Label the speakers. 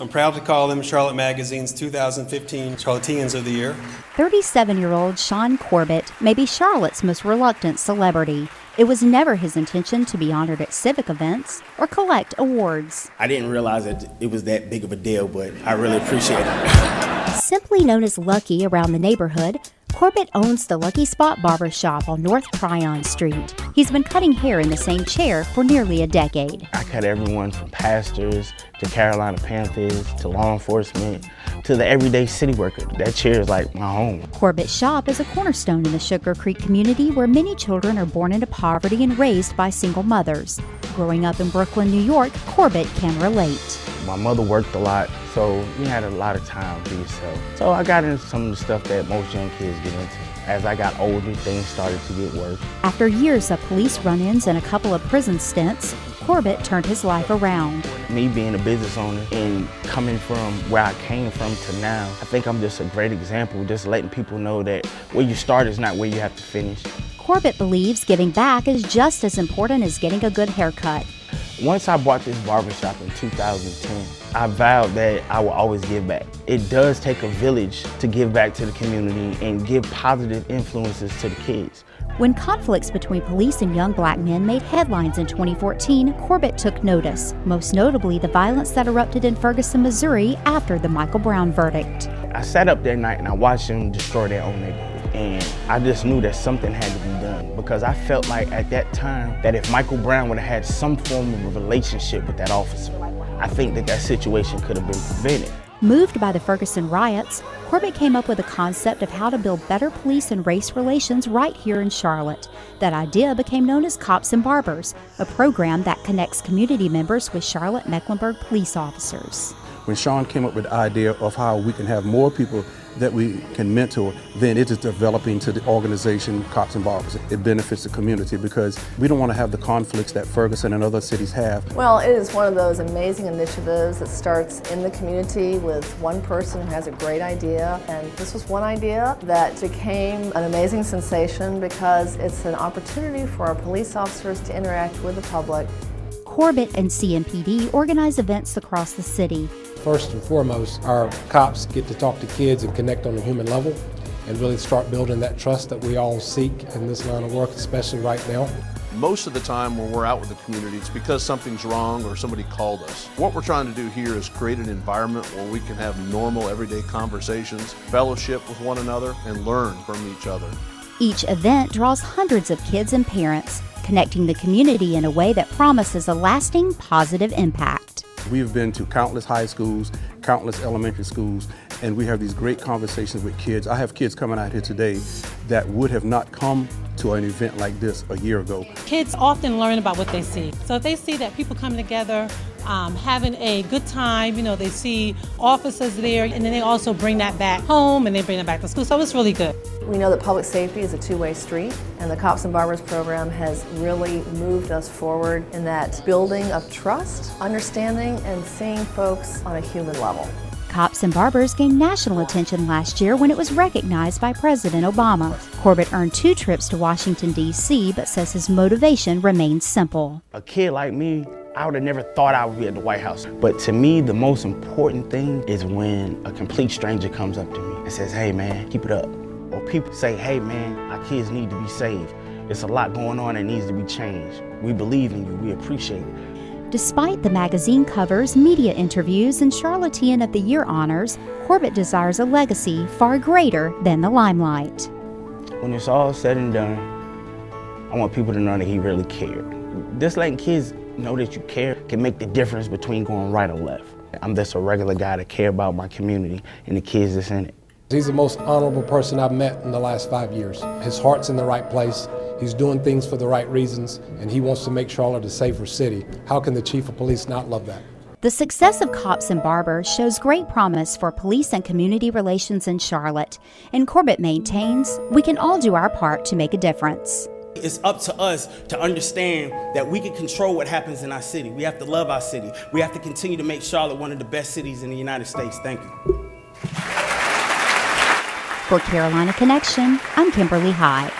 Speaker 1: I'm proud to call them Charlotte Magazine's 2015 Charlotteans of the Year.
Speaker 2: 37-year-old Shaun Corbett may be Charlotte's most reluctant celebrity. It was never his intention to be honored at civic events or collect awards.
Speaker 3: I didn't realize that it was that big of a deal, but I really appreciate it.
Speaker 2: Simply known as Lucky around the neighborhood, Corbett owns the Lucky Spot Barber Shop on North Tryon Street. He's been cutting hair in the same chair for nearly a decade.
Speaker 3: I cut everyone from pastors to Carolina Panthers to law enforcement to the everyday city worker. That chair is like my home.
Speaker 2: Corbett's shop is a cornerstone in the Sugar Creek community where many children are born into poverty and raised by single mothers. Growing up in Brooklyn, New York, Corbett can relate.
Speaker 3: My mother worked a lot, so we had a lot of time to be yourself. So I got into some of the stuff that most young kids get into. As I got older, things started to get worse.
Speaker 2: After years of police run-ins and a couple of prison stints, Corbett turned his life around.
Speaker 3: Me being a business owner and coming from where I came from to now, I think I'm just a great example, just letting people know that where you start is not where you have to finish.
Speaker 2: Corbett believes giving back is just as important as getting a good haircut.
Speaker 3: Once I bought this barbershop in 2010, I vowed that I will always give back. It does take a village to give back to the community and give positive influences to the kids.
Speaker 2: When conflicts between police and young black men made headlines in 2014, Corbett took notice, most notably the violence that erupted in Ferguson, Missouri after the Michael Brown verdict.
Speaker 3: I sat up that night and I watched them destroy their own neighborhood. And I just knew that something had to be done because I felt like at that time that if Michael Brown would have had some form of a relationship with that officer, I think that situation could have been prevented.
Speaker 2: Moved by the Ferguson riots, Corbett came up with a concept of how to build better police and race relations right here in Charlotte. That idea became known as Cops and Barbers, a program that connects community members with Charlotte-Mecklenburg police officers.
Speaker 4: When Shaun came up with the idea of how we can have more people that we can mentor, then it is developing to the organization Cops and Barbers. It benefits the community because we don't want to have the conflicts that Ferguson and other cities have.
Speaker 5: Well, it is one of those amazing initiatives that starts in the community with one person who has a great idea, and this was one idea that became an amazing sensation because it's an opportunity for our police officers to interact with the public.
Speaker 2: Corbett and CMPD organize events across the city.
Speaker 6: First and foremost, our cops get to talk to kids and connect on a human level and really start building that trust that we all seek in this line of work, especially right now.
Speaker 7: Most of the time when we're out with the community, it's because something's wrong or somebody called us. What we're trying to do here is create an environment where we can have normal, everyday conversations, fellowship with one another, and learn from each other.
Speaker 2: Each event draws hundreds of kids and parents, connecting the community in a way that promises a lasting, positive impact.
Speaker 4: We've been to countless high schools, countless elementary schools, and we have these great conversations with kids. I have kids coming out here today that would have not come to an event like this a year ago.
Speaker 8: Kids often learn about what they see. So if they see that people coming together, having a good time, they see officers there, and then they also bring that back home and they bring it back to school. So it's really good.
Speaker 5: We know that public safety is a two-way street, and the Cops and Barbers program has really moved us forward in that building of trust, understanding, and seeing folks on a human level.
Speaker 2: Cops and Barbers gained national attention last year when it was recognized by President Obama. Corbett earned 2 trips to Washington, D.C., but says his motivation remains simple.
Speaker 3: A kid like me, I would have never thought I would be at the White House. But to me, the most important thing is when a complete stranger comes up to me and says, "Hey man, keep it up." Or people say, "Hey man, our kids need to be saved. It's a lot going on that needs to be changed. We believe in you, we appreciate it."
Speaker 2: Despite the magazine covers, media interviews, and Charlottean of the Year honors, Corbett desires a legacy far greater than the limelight.
Speaker 3: When it's all said and done, I want people to know that he really cared. Just letting kids know that you care can make the difference between going right or left. I'm just a regular guy that care about my community and the kids that's in it.
Speaker 6: He's the most honorable person I've met in the last 5 years. His heart's in the right place. He's doing things for the right reasons, and he wants to make Charlotte a safer city. How can the chief of police not love that?
Speaker 2: The success of Cops and Barbers shows great promise for police and community relations in Charlotte. And Corbett maintains, we can all do our part to make a difference.
Speaker 3: It's up to us to understand that we can control what happens in our city. We have to love our city. We have to continue to make Charlotte one of the best cities in the United States. Thank you.
Speaker 2: For Carolina Connection, I'm Kimberly Hyde.